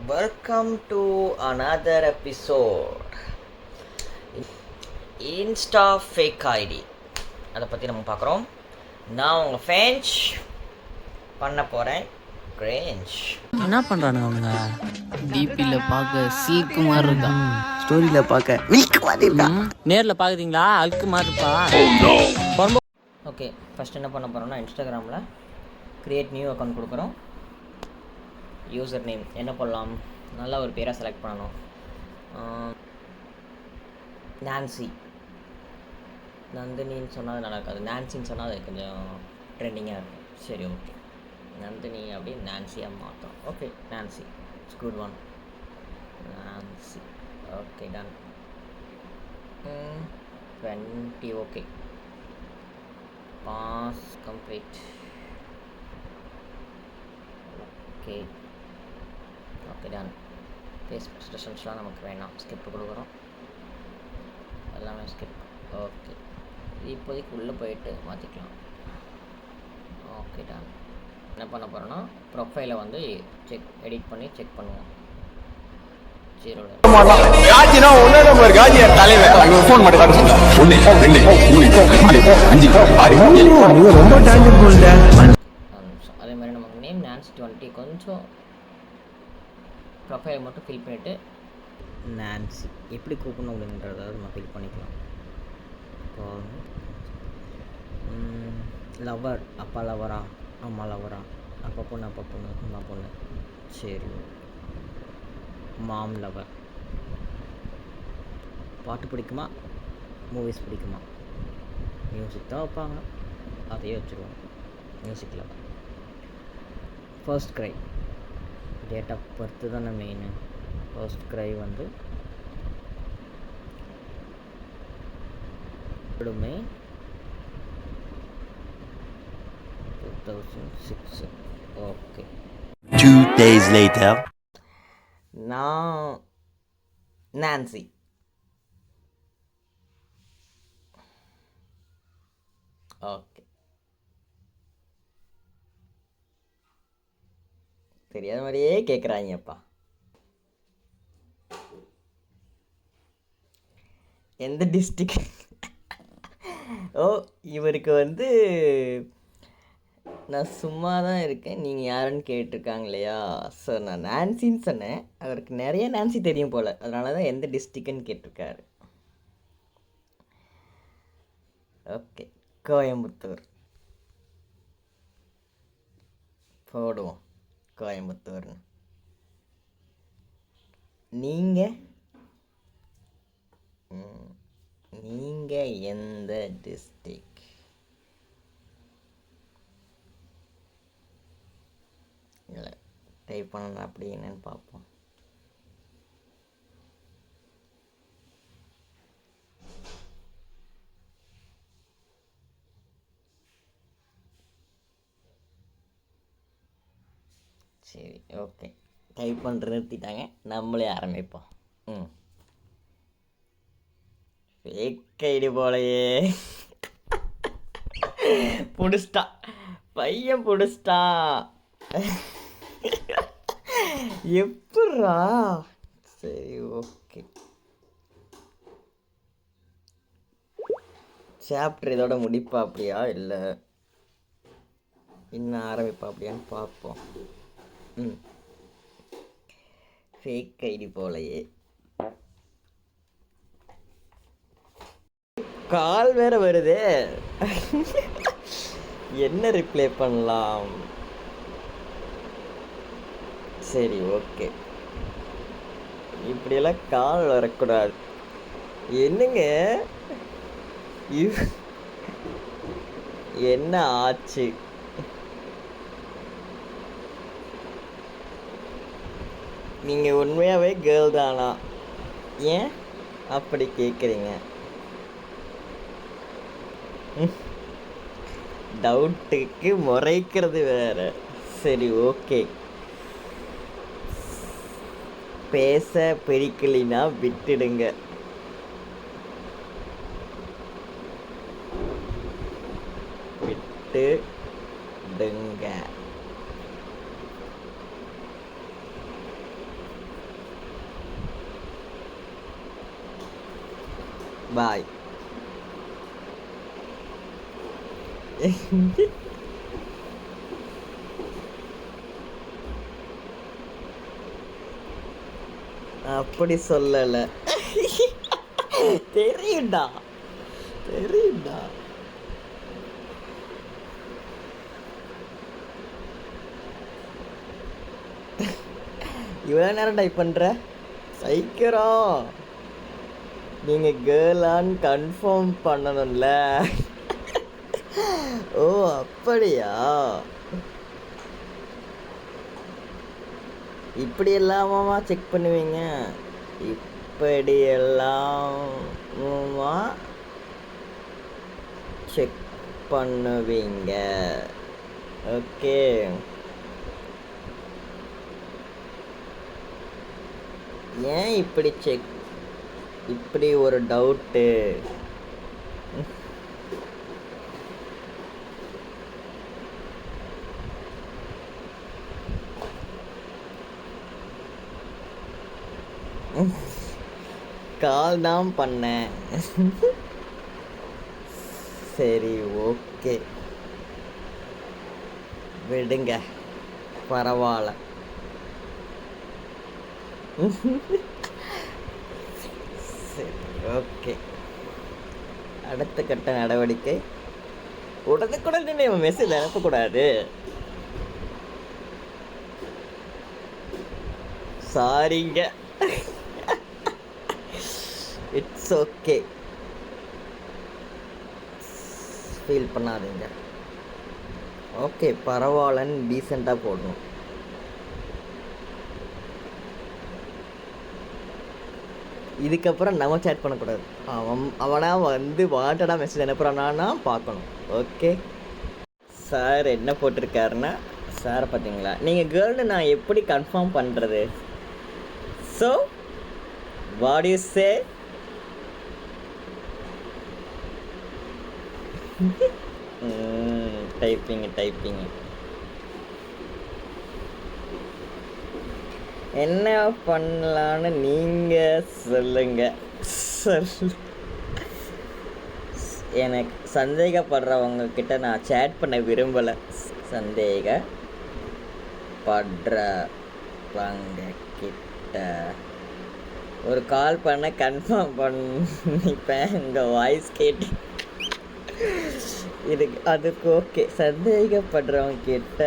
Welcome to another episode. Insta fake ID அதை பற்றி நம்ம பார்க்குறோம். நான் உங்கள் ஃபேன்ச் பண்ண போகிறேன். கிரேஞ்ச் என்ன பண்ணுறானுங்க அவனுங்க? டிபியில் பார்க்க சீக்கு மாதிரி இருக்கான், ஸ்டோரியில் பார்க்க மில்க் மாதிரி இருக்கான், நேரில் பார்க்குறீங்களா அழுக்கு மாதிரி இருப்பா. ஓகே, ஃபஸ்ட் என்ன பண்ண போகிறோம்னா இன்ஸ்டாகிராமில் க்ரியேட் நியூ அக்கௌண்ட் கொடுக்குறோம். யூசர் நேம் என்ன பண்ணலாம், நல்லா ஒரு பேராக செலக்ட் பண்ணணும். நான்சி, நந்தினின்னு சொன்னால் அது நல்லா இருக்காது, நான்சின்னு சொன்னால் அது கொஞ்சம் ட்ரெண்டிங்காக இருக்கும். சரி, ஓகே, நந்தினி அப்படி நான்சியாக மாற்றோம். Okay, Nancy it's good one. Nancy okay, done. 20 okay, pass complete. Okay okay, done. Face எக்ஸ்பிரஷன்ஸ்லாம் நமக்கு வேணாம், ஸ்கிப் கொடுக்குறோம், எல்லாமே ஸ்கிப். ஓகே, இப்போதைக்கு உள்ளே போயிட்டு மாற்றிக்கலாம். Okay, done. என்ன பண்ண போகிறோன்னா ப்ரொஃபைலை வந்து எடிட் பண்ணி செக் பண்ணுவோம். 0 அதே மாதிரி நமக்கு நேம் நான்சி 20 கொஞ்சம் ப்ரொஃபைல் மட்டும் ஃபில் பண்ணிவிட்டு நான்சி எப்படி கூப்பிடணும் அப்படின்றத நம்ம ஃபில் பண்ணிக்கலாம். லவர், அப்பா லவரா, அம்மா லவரா, அப்பா பொண்ணு, அம்மா பொண்ணு. சரி, மாம் லவர். பாட்டு பிடிக்குமா, மூவிஸ் பிடிக்குமா, மியூசிக் தான் வைப்பாங்க, அதையே வச்சுருவோம். Music lover. First cry, date of birth தானே மெயின். ஃபர்ஸ்ட் க்ரை வந்து மே 2006. Okay, 2 days later. நான் நான்சி. ஓகே, தெரியாத மாதிரியே கேட்குறாங்கப்பா. எந்த டிஸ்ட்ரிக்? ஓ, இவருக்கு வந்து நான் சும்மா தான் இருக்கேன், நீங்கள் யாருன்னு கேட்டிருக்காங்க இல்லையா? ஸோ நான் நான்சின்னு சொன்னேன். அவருக்கு நிறைய நான்சி தெரியும் போல், அதனால தான் எந்த டிஸ்ட்ரிக்ட்னு கேட்டிருக்காரு. ஓகே, கோயம்புத்தூர் போடுவோம். கோயம்புத்தூர்னு. நீங்கள் எந்த டிஸ்ட்ரிக்? இல்லை, டைப் பண்ணணும் அப்படி என்னன்னு பார்ப்போம். சரி, ஓகே, டைப் பண்ணுற நிறுத்திட்டாங்க, நம்மளே ஆரம்பிப்போம். ஃபேக் ஐடி போலையே. பிடிச்சிட்டா பையன், பிடிச்சிட்டா. எப்பட்றா? சரி, ஓகே, சாப்டர் இதோட முடிப்பா அப்படியா, இல்லை இன்னும் ஆரம்பிப்பா அப்படியான்னு பார்ப்போம். ஃபேக் ஐடி போலையே. கால் வேற வருதே, என்ன ரிப்ளை பண்ணலாம்? சரி, ஓகே, இப்படியெல்லாம் கால் வரக்கூடாது. என்னங்க என்ன ஆச்சு? நீங்கள் உண்மையாகவே கேர்ள் தானா? ஏன் அப்படி கேட்குறீங்க? டவுட்டுக்கு முறைக்கிறது வேற. சரி, ஓகே, பேச பிடிக்கலினா விட்டுடுங்க. விட்டுடுங்க. பாய். அப்படி சொல்லல. தெரியும்டா தெரியும்டா. இவ்வளோ நேரம் டைப் பண்ணுற சைக்கிறோம். நீங்கள் கேர்ளான்னு கன்ஃபார்ம் பண்ணணும்ல. ஓ அப்படியா? இப்படி எல்லாமாமா செக் பண்ணுவீங்க? இப்படி எல்லாமா செக் பண்ணுவீங்க? ஓகே. ஏன் இப்படி செக், இப்படி ஒரு டவுட்டு? கால் தான் பண்ணேன். சரி ஓகே விடுங்க, பரவாயில்ல. சரி ஓகே. அடுத்த கட்ட நடவடிக்கை உடனுக்குடன் நம்ம மெசேஜ் அனுப்பக்கூடாது. சாரிங்க. இட்ஸ் ஓகே, ஃபீல் பண்ணாதீங்க. ஓகே பரவாயில்லன்னு டீசெண்டாக போடணும். இதுக்கப்புறம் நம்ம சேட் பண்ணக்கூடாது. அவனா வந்து வாண்டடாக மெசேஜ் அனுப்புகிறானா பார்க்கணும். ஓகே. சார் என்ன போட்டிருக்காருன்னா, சாரை பார்த்தீங்களா, நீங்கள் கேர்ள்னு நான் எப்படி கன்ஃபார்ம் பண்ணுறது? So what you say? Typing என்ன பண்ணலான்னு நீங்கள் சொல்லுங்க. எனக்கு சந்தேகப்படுறவங்க கிட்ட நான் சேட் பண்ண விரும்பலை. சந்தேகப்படுறவங்க கிட்ட ஒரு கால் பண்ண கன்ஃபார்ம் பண்ணிப்பேன். உங்கள் வாய்ஸ் கேட்டு இதுக்கு அதுக்கு ஓகே. சந்தேகப்படுறவங்க கிட்ட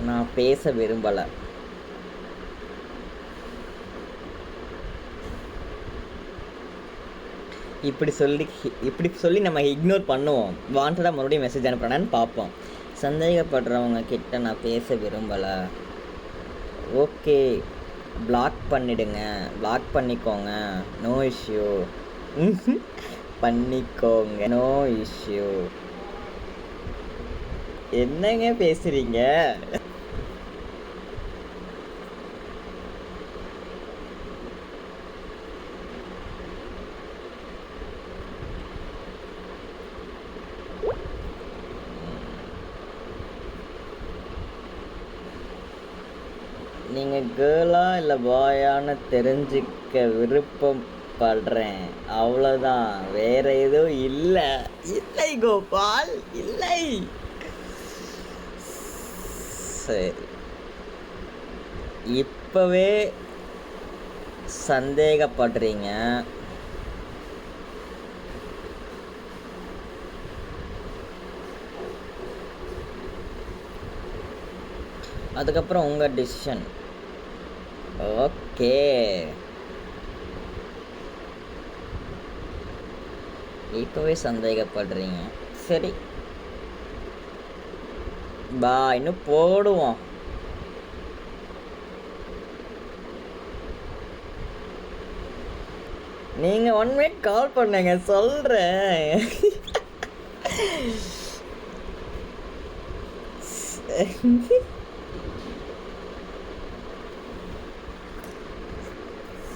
நான் பேச விரும்பலை. இப்படி சொல்லி நம்ம இக்னோர் பண்ணுவோம். வாண்டடாக மறுபடியும் மெசேஜ் அனுப்புறானான்னு பார்ப்போம். சந்தேகப்படுறவங்க கிட்ட நான் பேச விரும்பலை. ஓகே பிளாக் பண்ணிடுங்க, பிளாக் பண்ணிக்கோங்க, நோ இஷ்யூ. பண்ணிக்கோங்க, நோ இஷ்யூ. என்னங்க பேசுறீங்க? நீங்கள் கேர்ளா இல்லை பாயான்னு தெரிஞ்சுக்க விருப்பப்படுறேன், அவ்வளோதான். வேற எதுவும் இல்லை. இல்லை கோபால், இல்லை. சரி, இப்போவே சந்தேகப்படுறீங்க. அதுக்கப்புறம் உங்கள் டிசிஷன். ஓகே இப்போவே சந்தேகப்படுறீங்க. சரி பா, இன்னும் போடுவோம். நீங்கள் 1 minute கால் பண்ணுங்க, சொல்கிறேன்.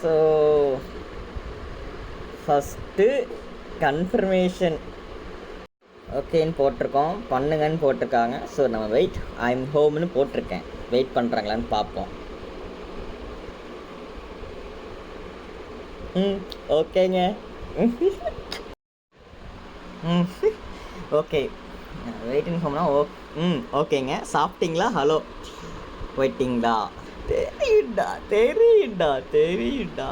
So first confirmation. ஓகேன்னு போட்டிருக்கோம், பண்ணுங்கன்னு போட்டிருக்காங்க. ஸோ நம்ம வெயிட் ஐ எம் ஹோம்னு போட்டிருக்கேன். வெயிட் பண்ணுறாங்களான்னு பார்ப்போம். ஓகேங்க. ஓகே, வெயிட்டிங் ஹோம்னா ஓகேங்க. சாப்பிட்டீங்களா? ஹலோ, வெயிட்டிங்களா? தெரியுண்டா.